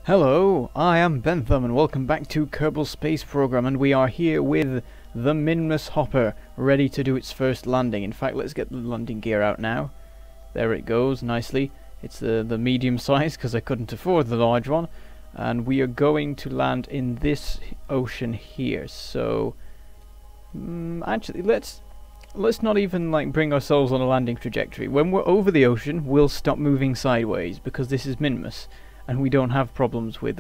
Hello, I am Bentham and welcome back to Kerbal Space Program, and we are here with the Minmus hopper ready to do its first landing. In fact, let's get the landing gear out now. There it goes, nicely. It's the medium size because I couldn't afford the large one, and we are going to land in this ocean here. So actually let's not even like bring ourselves on a landing trajectory. When we're over the ocean, we'll stop moving sideways because this is Minmus. And we don't have problems with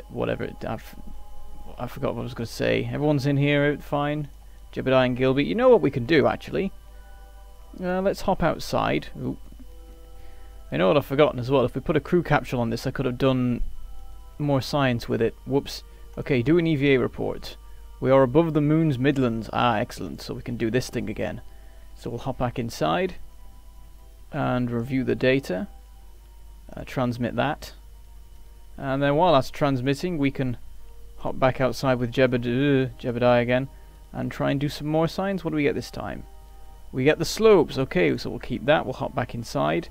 whatever I forgot what I was going to say. Everyone's in here, fine. Jebediah and Gilby. You know what we can do actually? Let's hop outside. Ooh. I know what I've forgotten as well. If we put a crew capsule on this, I could have done more science with it. Whoops. Okay, do an EVA report. We are above the moon's midlands. Ah, excellent. So we can do this thing again. So we'll hop back inside and review the data. Transmit that, and then while that's transmitting we can hop back outside with Jebediah again and try and do some more signs. What do we get this time? We get the slopes. Okay, so we'll keep that. We'll hop back inside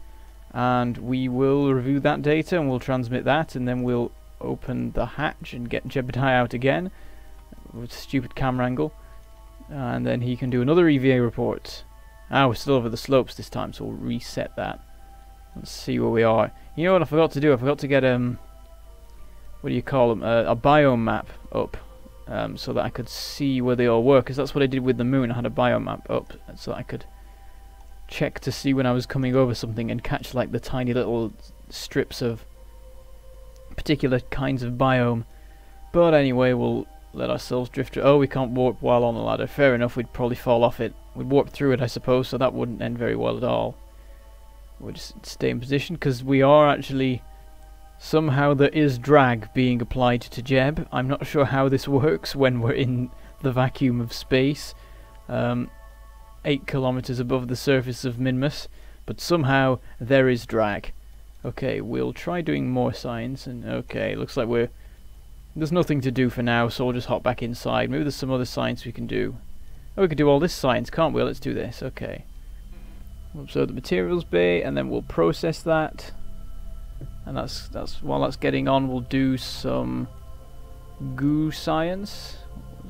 and we will review that data and we'll transmit that, and then we'll open the hatch and get Jebediah out again with a stupid camera angle, and then he can do another EVA report. We're still over the slopes this time, so we'll reset that. Let's see where we are. You know what I forgot to do? I forgot to get what do you call them? A biome map up, so that I could see where they all were. Because that's what I did with the moon. I had a biome map up, so that I could check to see when I was coming over something and catch like the tiny little strips of particular kinds of biome. But anyway, we'll let ourselves drift. Oh, we can't warp while on the ladder. Fair enough. We'd probably fall off it. We'd warp through it, I suppose. So that wouldn't end very well at all. We'll just stay in position because we are actually somehow there is drag being applied to Jeb. I'm not sure how this works when we're in the vacuum of space, 8 kilometers above the surface of Minmus, but somehow there is drag. Okay, we'll try doing more signs, and okay, looks like there's nothing to do for now, so we'll just hop back inside. Maybe there's some other science we can do. Oh, we could do all this science, can't we? Let's do this. Okay. We'll observe the materials bay, and then we'll process that. And that's while that's getting on, we'll do some goo science.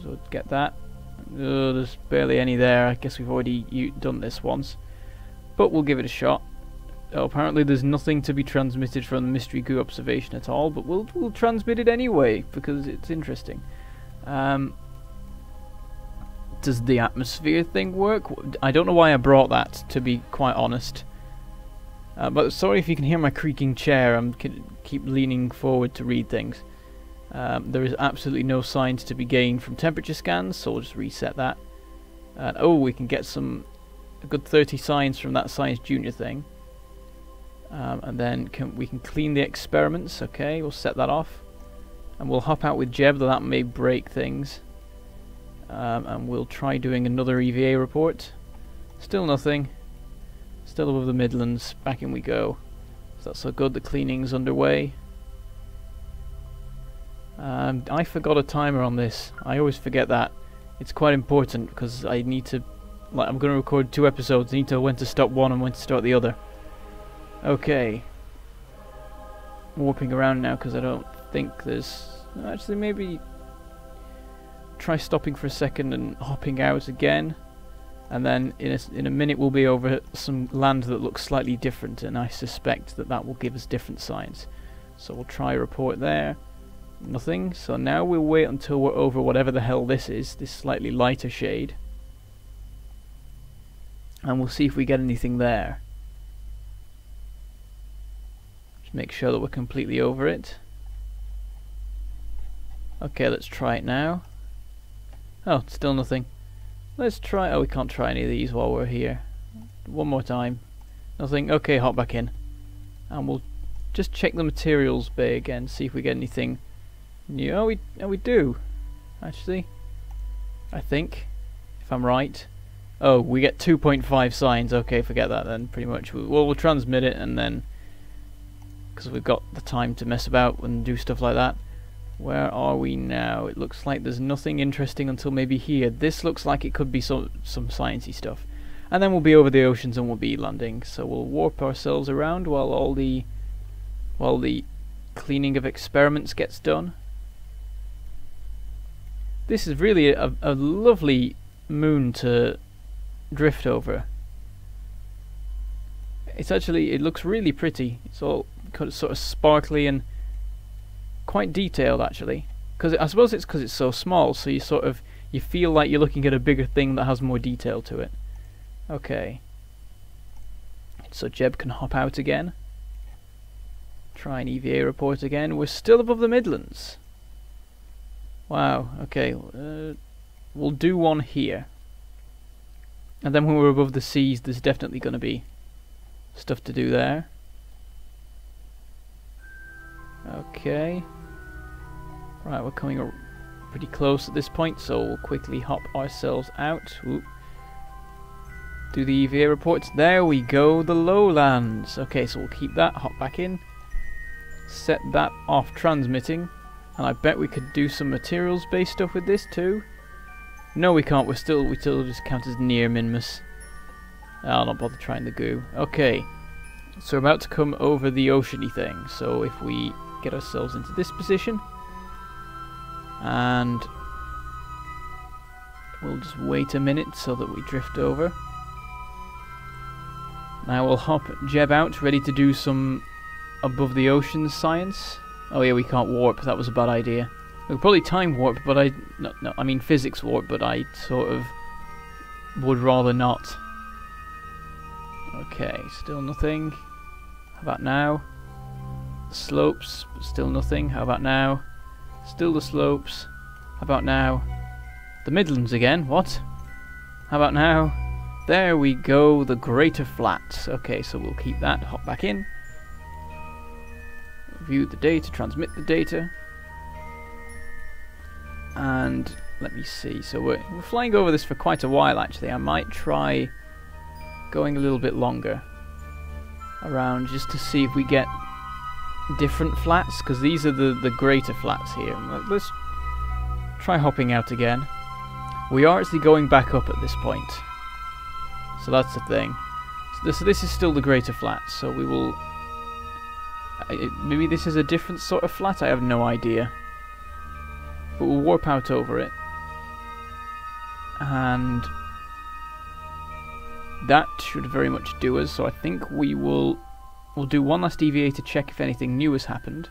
So get that. There's barely any there. I guess we've already done this once, but we'll give it a shot. Oh, apparently there's nothing to be transmitted from the mystery goo observation at all, but we'll transmit it anyway because it's interesting. Does the atmosphere thing work? I don't know why I brought that, to be quite honest. But sorry if you can hear my creaking chair. I'm keep leaning forward to read things. There is absolutely no signs to be gained from temperature scans, so we'll just reset that. Oh, we can get a good 30 signs from that Science Junior thing. And then we can clean the experiments. Okay, we'll set that off. And we'll hop out with Jeb, though that may break things. And we'll try doing another EVA report. Still nothing. Still above the Midlands. Back in we go. So that's so good. The cleaning's underway. I forgot a timer on this. I always forget that. It's quite important because I need to, like, I'm going to record 2 episodes. I need to know when to stop one and when to start the other. Okay. Warping around now because I don't think there's, actually maybe try stopping for a second and hopping out again, and then in a minute we'll be over some land that looks slightly different, and I suspect that will give us different signs. So we'll try a report there. Nothing. So now we'll wait until we're over whatever the hell this is, this slightly lighter shade, and we'll see if we get anything there. Just make sure that we're completely over it. Okay, let's try it now. Oh, still nothing. Let's try. Oh, we can't try any of these while we're here. One more time. Nothing. Okay, hop back in. And we'll just check the materials bay again, see if we get anything new. Oh, we do. Actually. I think. If I'm right. Oh, we get 2.5 signs. Okay, forget that then, pretty much. We'll transmit it, and then, because we've got the time to mess about and do stuff like that. Where are we now? It looks like there's nothing interesting until maybe here. This looks like it could be some sciencey stuff. And then we'll be over the oceans and we'll be landing. So we'll warp ourselves around while the cleaning of experiments gets done. This is really a lovely moon to drift over. It's actually, it looks really pretty. It's all sort of sparkly and quite detailed actually. Because I suppose it's because it's so small, so you feel like you're looking at a bigger thing that has more detail to it. Okay. So Jeb can hop out again. Try an EVA report again. We're still above the Midlands. Wow, okay. We'll do one here. And then when we're above the seas, there's definitely going to be stuff to do there. Okay. Right, we're coming pretty close at this point, so we'll quickly hop ourselves out. Ooh. Do the EVA reports. There we go, the lowlands. Okay, so we'll keep that, hop back in. Set that off transmitting. And I bet we could do some materials-based stuff with this too. No, we can't. We still just count as near Minmus. I'll not bother trying the goo. Okay, so we're about to come over the oceany thing. So if we get ourselves into this position, and we'll just wait a minute so that we drift over. Now we'll hop Jeb out, ready to do some above the ocean science. Oh yeah, we can't warp. That was a bad idea. We could probably time warp, but I mean physics warp, but I sort of would rather not. Okay, still nothing. How about now? The slopes, but still nothing. How about now? Still the slopes. How about now? The Midlands again. What? How about now? There we go, the Greater Flats. Okay, so we'll keep that. Hop back in. View the data, transmit the data. And let me see. So we're flying over this for quite a while actually. I might try going a little bit longer around just to see if we get different flats, because these are the greater flats here. Let's try hopping out again. We are actually going back up at this point, so that's the thing. So this is still the greater flats, so we will maybe this is a different sort of flat, I have no idea, but we'll warp out over it, and that should very much do us. So I think we'll do one last EVA to check if anything new has happened.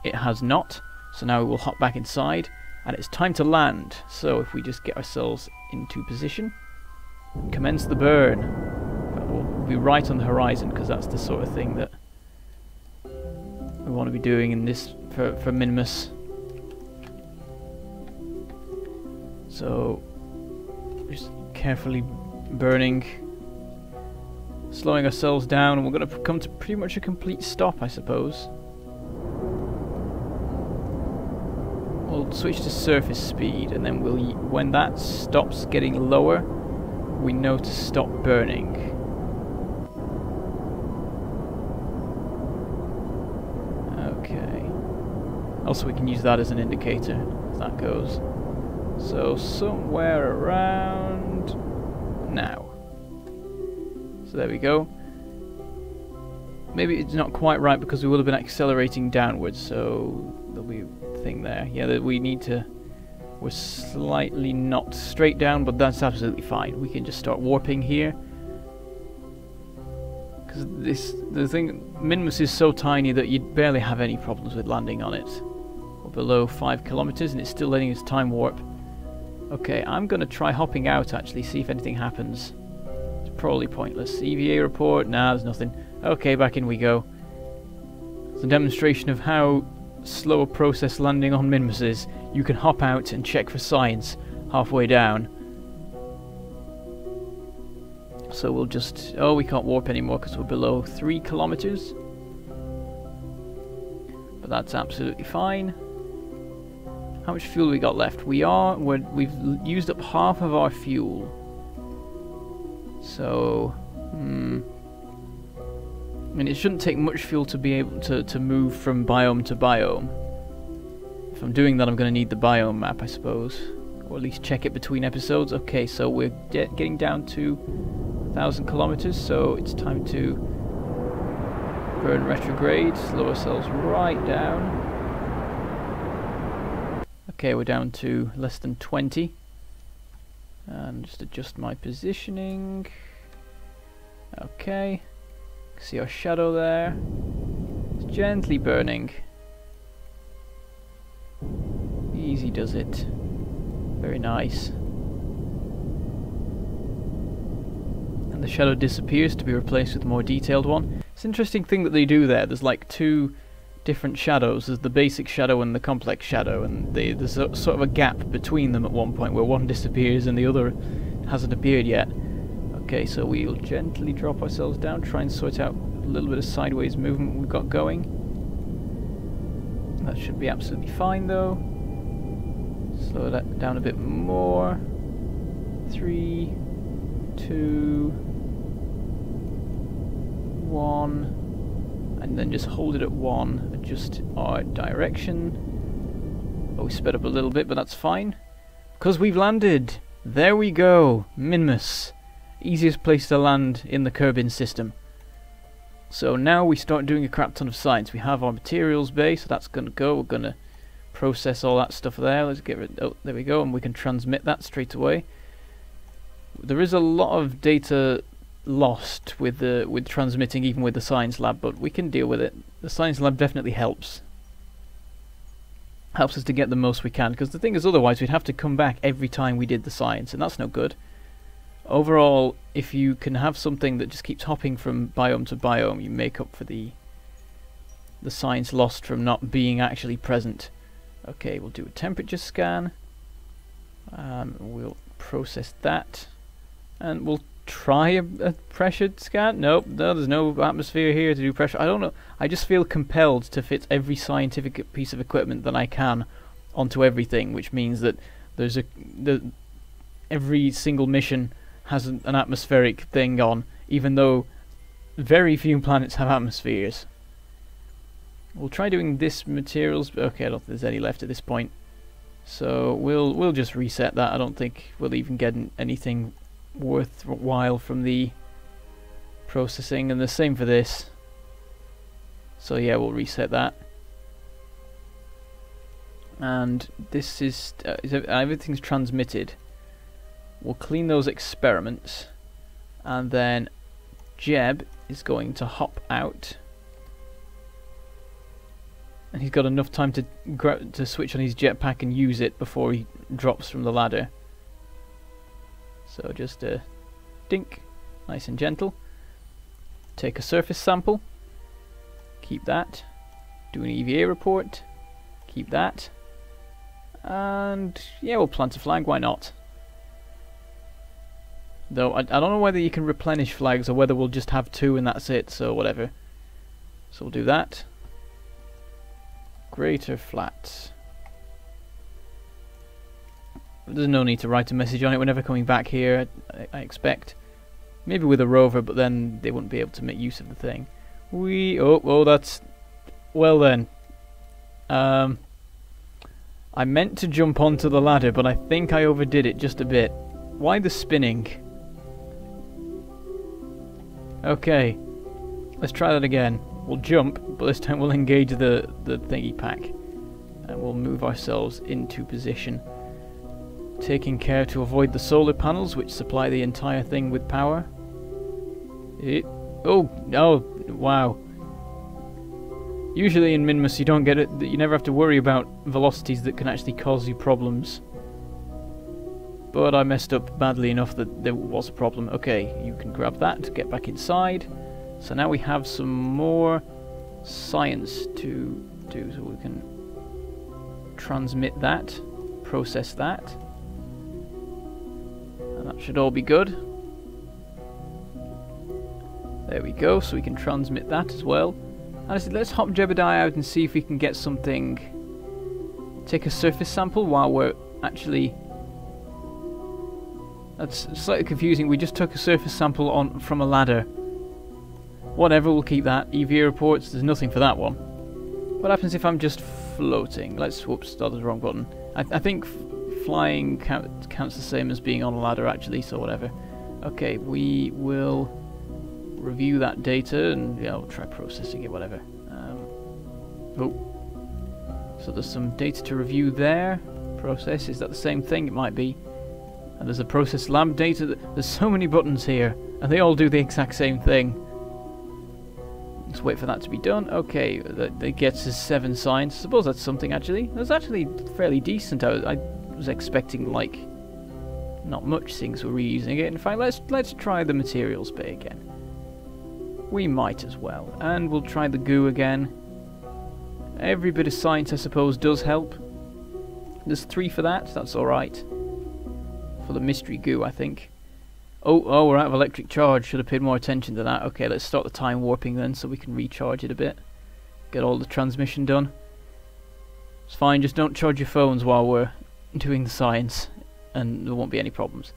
It has not, so now we will hop back inside, and it's time to land. So if we just get ourselves into position, commence the burn. We'll be right on the horizon, because that's the sort of thing that we want to be doing in this for Minmus. So just carefully burning, slowing ourselves down, and we're going to come to pretty much a complete stop, I suppose. We'll switch to surface speed, and then when that stops getting lower, we know to stop burning. Okay. Also, we can use that as an indicator if that goes. So somewhere around now. So there we go. Maybe it's not quite right because we would have been accelerating downwards, so there'll be a thing there. Yeah, that we need to. We're slightly not straight down, but that's absolutely fine. We can just start warping here. Because the thing, Minmus is so tiny that you'd barely have any problems with landing on it. We're below 5 kilometers, and it's still letting us time warp. Okay, I'm going to try hopping out actually, see if anything happens. It's probably pointless. EVA report, nah, there's nothing. Okay, back in we go. It's a demonstration of how slow a process landing on Minmus is. You can hop out and check for science halfway down. So we'll just... oh, we can't warp anymore because we're below 3 kilometers. But that's absolutely fine. How much fuel we got left? We've used up half of our fuel. So, I mean, it shouldn't take much fuel to be able to move from biome to biome. If I'm doing that, I'm going to need the biome map, I suppose, or at least check it between episodes. Okay, so we're getting down to 1,000 kilometers, so it's time to Burn retrograde, slow ourselves right down. Okay, we're down to less than 20. And just adjust my positioning. Okay. See our shadow there. It's gently burning. Easy does it. Very nice. And the shadow disappears to be replaced with a more detailed one. It's an interesting thing that they do there. There's like two different shadows. There's the basic shadow and the complex shadow, and there's sort of a gap between them at one point where one disappears and the other hasn't appeared yet. Okay, so we'll gently drop ourselves down, try and sort out a little bit of sideways movement we've got going. That should be absolutely fine though. Slow that down a bit more. 3, 2, 1. And then just hold it at 1, adjust our direction. Oh, we sped up a little bit, but that's fine. Because we've landed! There we go! Minmus. Easiest place to land in the Kerbin system. So now we start doing a crap ton of science. We have our materials bay, so that's going to go. We're going to process all that stuff there. Let's get rid... Oh, there we go, and we can transmit that straight away. There is a lot of data lost with transmitting, even with the science lab, but we can deal with it. The science lab definitely helps us to get the most we can, because the thing is, otherwise we'd have to come back every time we did the science, and that's no good. Overall, if you can have something that just keeps hopping from biome to biome, you make up for the science lost from not being actually present. Okay, we'll do a temperature scan. We'll process that, and we'll try a pressure scan. Nope, no, there's no atmosphere here to do pressure. I don't know. I just feel compelled to fit every scientific piece of equipment that I can onto everything, which means that every single mission has an atmospheric thing on, even though very few planets have atmospheres. We'll try doing this materials. Okay, I don't think there's any left at this point, so we'll just reset that. I don't think we'll even get anything worthwhile from the processing, and the same for this. So yeah, we'll reset that. And this is everything's transmitted. We'll clean those experiments, and then Jeb is going to hop out, and he's got enough time to switch on his jetpack and use it before he drops from the ladder. So just dink, nice and gentle. Take a surface sample, keep that. Do an EVA report, keep that. And yeah, we'll plant a flag, why not? Though I don't know whether you can replenish flags or whether we'll just have 2 and that's it, so whatever. So we'll do that. Greater flat. There's no need to write a message on it. We're never coming back here, I expect. Maybe with a rover, but then they wouldn't be able to make use of the thing. Oh, that's... Well then. I meant to jump onto the ladder, but I think I overdid it just a bit. Why the spinning? Okay. Let's try that again. We'll jump, but this time we'll engage the thingy pack. And we'll move ourselves into position. Taking care to avoid the solar panels, which supply the entire thing with power. Oh, no, wow. Usually in Minmus you don't get it, you never have to worry about velocities that can actually cause you problems. But I messed up badly enough that there was a problem. Okay, you can grab that to get back inside. So now we have some more science to do, so we can transmit that, process that. And that should all be good. There we go, so we can transmit that as well. And I said, let's hop Jebediah out and see if we can get something. Take a surface sample while we're actually... That's slightly confusing. We just took a surface sample from a ladder. Whatever, we'll keep that. EVA reports, there's nothing for that one. What happens if I'm just floating? Let's... Whoops, that was the wrong button. I think flying counts the same as being on a ladder, actually, so whatever. Okay, we will review that data and yeah, we'll try processing it, whatever. So there's some data to review there. Process, is that the same thing? It might be. And there's a process lab data. There's so many buttons here, and they all do the exact same thing. Let's wait for that to be done. Okay, that gets us 7 science. I suppose that's something, actually. That's actually fairly decent. I was expecting, like, not much things we're reusing it. In fact, let's try the materials bay again. We might as well. And we'll try the goo again. Every bit of science, I suppose, does help. There's 3 for that. That's alright. For the mystery goo, I think. Oh, we're out of electric charge. Should have paid more attention to that. Okay, let's start the time warping then so we can recharge it a bit. Get all the transmission done. It's fine, just don't charge your phones while we're doing the science, and there won't be any problems.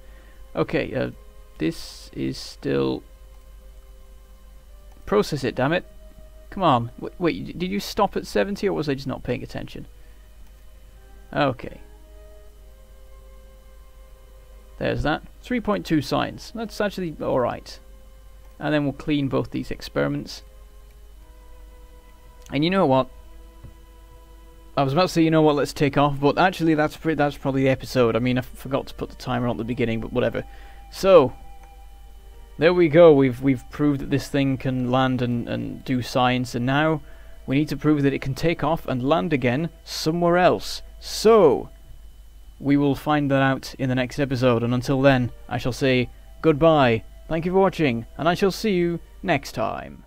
Okay, this is still... Process it, damn it. Come on. Wait, did you stop at 70 or was I just not paying attention? Okay. There's that. 3.2 science. That's actually alright. And then we'll clean both these experiments. And you know what? I was about to say, you know what, let's take off, but actually that's probably the episode. I mean, I forgot to put the timer on at the beginning, but whatever. So, there we go. We've proved that this thing can land and do science, and now we need to prove that it can take off and land again somewhere else. So, we will find that out in the next episode, and until then, I shall say goodbye, thank you for watching, and I shall see you next time.